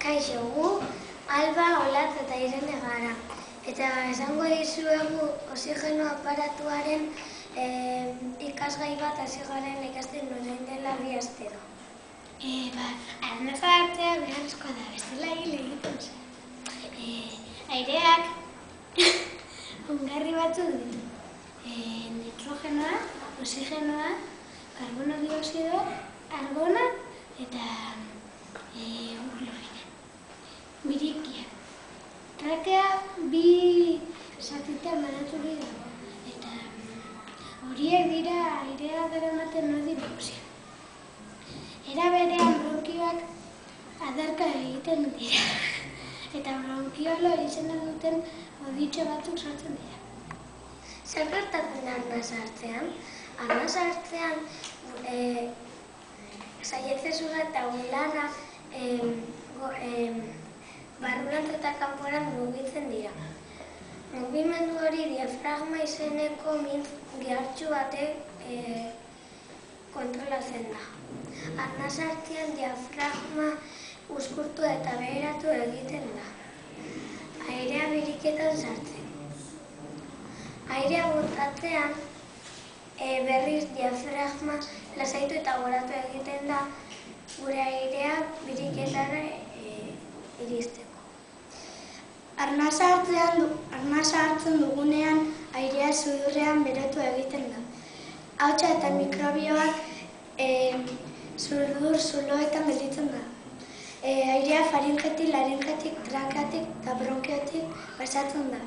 Kaixo, gu Alba, Olatz eta Irene gara. Eta esango dizuegu oxigeno aparatuaren ikasgai bat hasi garen ikasten orain dela 2 astero. Arnasa hartzea beharrezkoa da, bestela hil egiten zen. Aireak ongarri batzuk ditu. Nitrogenoa, oxigenoa, karbono dioxidoa, argona eta klorina. Birikia. Trakea 2 zatitan banaturik dago. Eta horiek dira airea daramaten nodi nagusia. Era berean bronkioak adarka egiten dira. Eta bronkiolo izena duten oditxo batzuk sartzen dira. Zer gertatzen da arnasa hartzean? Arnasa hartzean saietzezura eta ulana barruan eta kanporan mugitzen dira. Mugimendu hori diafragma izeneko mintz gihartsu batek kontrolatzen da. Arnasa hartzean diafragma uzkurtu eta beheratu egiten da. Airea biriketan sartzen. Airea botatzean berriz diafragma lasaitu eta goratu egiten da gure airea biriketara iristeko. Arnasa hartzen dugunean airea sudurrean berotu egiten da. Hautsa eta mikrobioak sudur zuloetan gelditzen da. Airea faringetik, laringetik, trakeatik eta bronkiotik pasatzen da.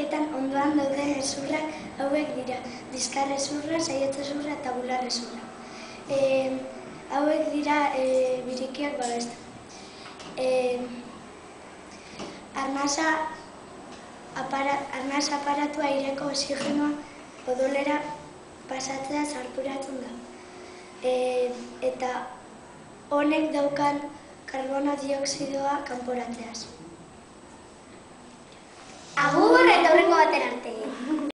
Biriketan ondoan dauden hezurrak hauek dira. Diskar hezurra, saietz hezurra eta bular hezurra. Hauek dira birikiak babesten. Arnasa aparatua aireko oxigenoa odolera pasatzea sarpuratzen da. Eta honek daukan karbono dioxidoa kanporatzeaz. Agur eta hurrengo batera arte.